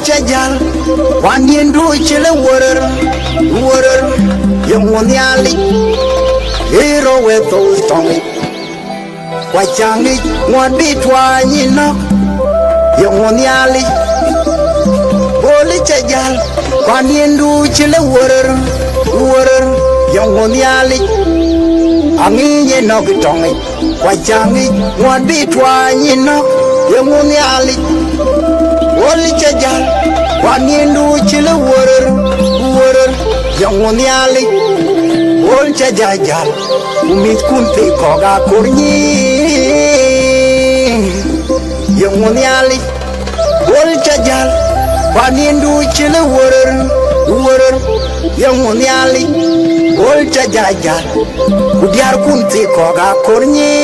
chajal wan yendu chile warer yamonyali hero we to tongi wachangi ngwaditwa nyino yamonyali boli chajal wan yendu chile warer yamonyali anginye no gitongi wachangi ngwaditwa nyino yamonyali boli chajal wan yendu chile warer yamonyali bol chajajal umit kunte koga kornyi yamonyali bol chajal wan yendu chile warer yamonyali bol chajajal udiar kunte koga kornyi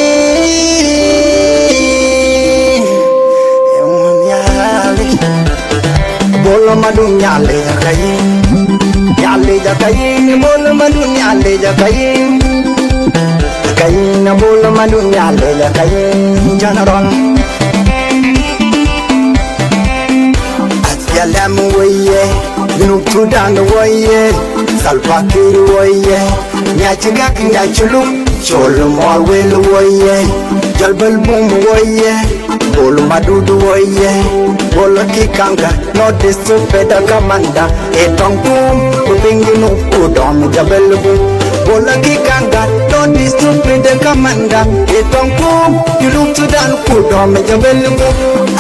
yamonyali bolo madun nyale jakayin bolo madun nyale jakayin bolo madun nyale jakayin general asyalam waye Junub Sudan waye Salva Kiir waye nyachigak nyachuluk chol mor wel waye jalbal bum waye bolo madudu waye bolo kikanga no disupeda kamanda etongkum kupinginu udom jabelbu bolo kikanga no disupeda kamanda etongkum Junub Sudan udom jabelbu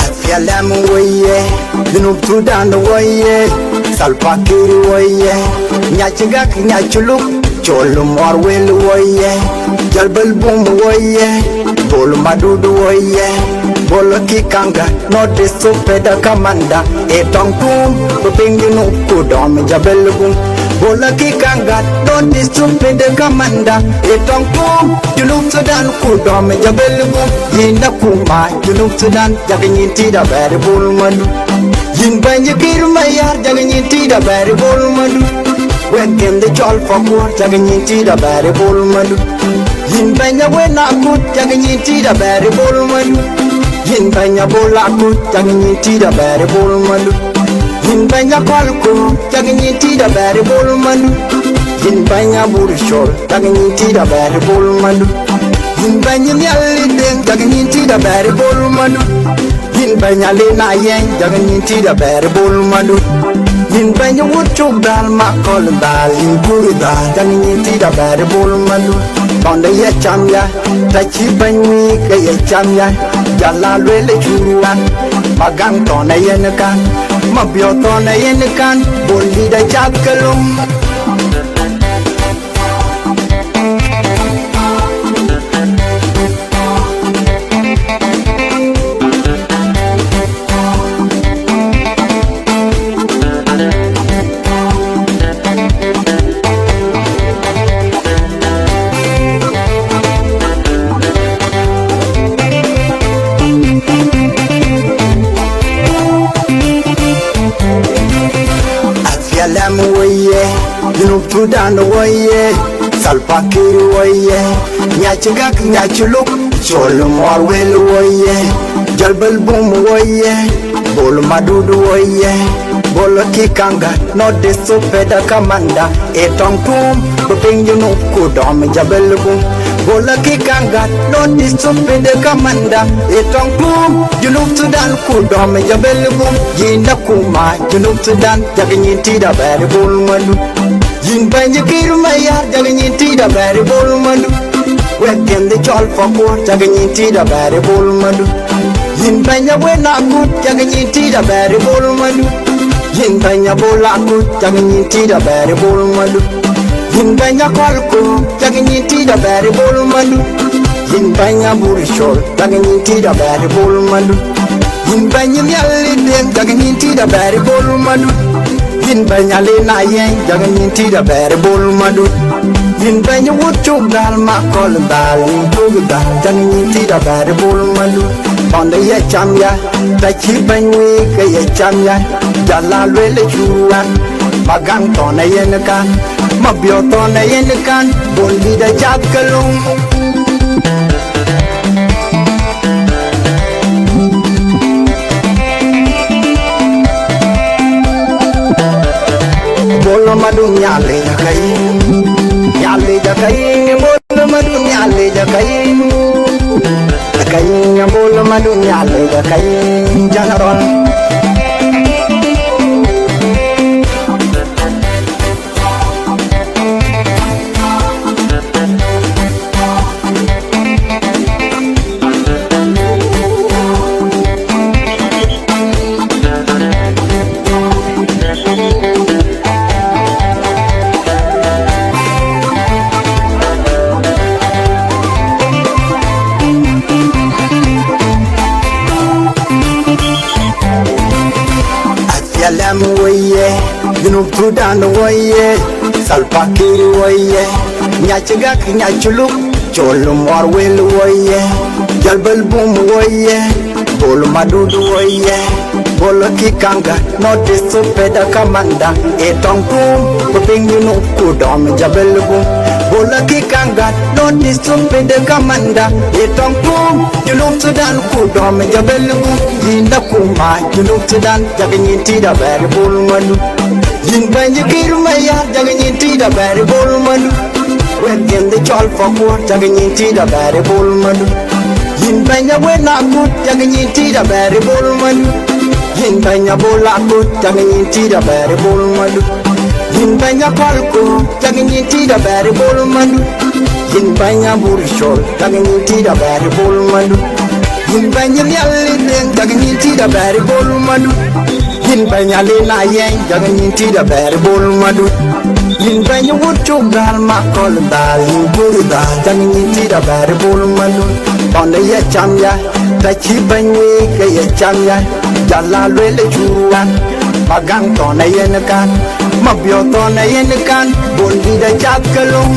asyalam waye Junub Sudan waye Salva Kiir waye nyachigak nyachuluk chol mor wel waye jalbal bum waye bolo madudu waye bolo kikanga no disupeda kamanda etongkum kupinginu kudom jabelbu bolo kikanga no disupeda kamanda etongkum Junub Sudan kudom jabelbu yinda kuma Junub Sudan jagnyinti da bere bulmanu yin banye Kiir mayar jagnyinti da bere bulmanu wekem de chol for jagnyinti da bere bulmanu yin banye wena kut jagnyinti da bere bulmanu yin banya bola kut jagnyinti da bere bulmanu yin banya kolko jagnyinti da bere bulmanu yin banya burshol jagnyinti da bere bulmanu yin banya nyalideng jagnyinti da bere bulmanu yin banya lena yen jagnyinti da bere bulmanu yin banya wuchuk dal makol dal yin buru dal jagnyinti da bere bulmanu Bonda ya chamya, tachi banyi ke ya chamya, jala lwele churuan, magang tona yenekan, mabyo tona yenekan, boli da chakalum. Asyalam waye Junub Sudan waye Salva Kiir waye nyachigak nyachuluk chol mor wel waye jalbal bum waye bolo madudu waye bolo kikanga no disupeda kamanda etongkum kupinginu kudom jabelbu bolo kikanga no disupeda kamanda etongkum Junub Sudan kudom jabelbu yinda kuma Junub Sudan jagnyinti da bere bulmanu yin banye Kiir mayar jagnyinti da bere bulmanu wekem de chol for jagnyinti da bere bulmanu yin banya wena kut jagnyinti da bere bulmanu yin banya bola kut jagnyinti da bere bulmanu yin banya kolko jagnyinti da bere bulmanu yin banya burshol jagnyinti da bere bulmanu yin banya nyalideng jagnyinti da bere bulmanu yin banya lena yen jagnyinti da bere bulmanu yin banya wuchuk dal makol dal yin buru dal jagnyinti da bere bulmanu Bonda ya chamya, tachi banyi ke ya chamya, jala lwele churuan, magang tona yenekan, mabyo tona yenekan, boli da chakalum. bolo madun nyale jakai bolo madun nyale jakai bolo madun nyale jakai general Yalam waye, Junub Sudan waye, Salva Kiir waye, Nyachigak nyachuluk, Cholum Warwell waye, Jalbal Boom waye, Bolo Madudu waye, Bolo Kikanga, not the stupid commander, Etong Boom, Putting you know, Kudom Jabel Boom, Bolo Kikanga, not the stupid commander, Etong Boom, Junub Sudan Kudom Jabel Boom, Yinda Kuma, Junub Sudan, Jagin da bari bolmanu yin banje kirmaya jagin da bari bolmanu when in the chol for war jagin da bari bolmanu yin banje wena gut jagin da bari bolmanu yin banje bola gut jagin da bari bolmanu yin banje kolko jagin da bari bolmanu yin banje burshol jagin da bari bolmanu yin banje yalle jagin da bari bolmanu yin banyale na yen jagin da bari bolmanu yin banye wuchu gal makol dal yin guru dal jagin da bari bolmanu bonde ya chamya tachi banye ke ya chamya jalla lele chuan magang to na yen kan mabyo to na yen kan bondi da chakalung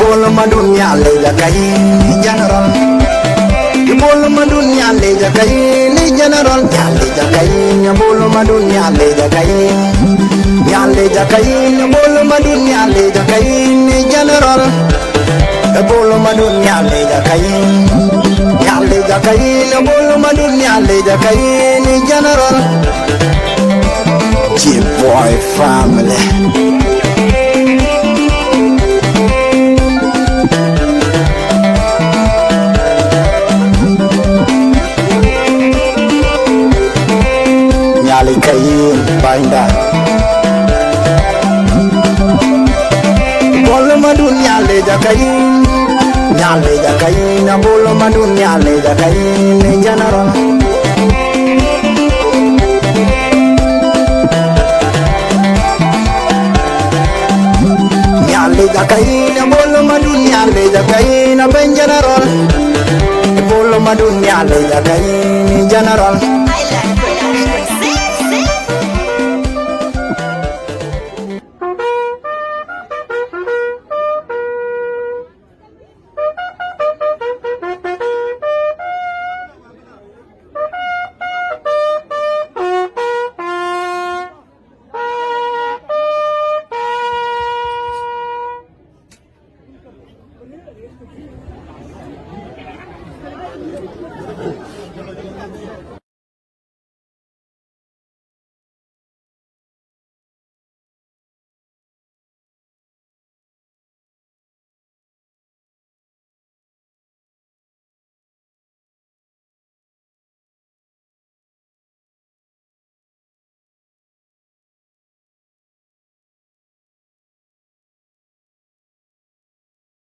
bolmanu nyale jagai general bolo madun nyale jakai ni general nyale jakai bolo madun nyale jakai bolo madun nyale jakai ni general bolo madun nyale jakai bolo madun nyale jakai ni general G-Boy family Nyale kayin bainda bolo madun nyale jakayin na bolo madun nyale jakayin ni general nyale jakayin na bolo madun nyale jakayin na ben general bolo madun nyale jakayin ni general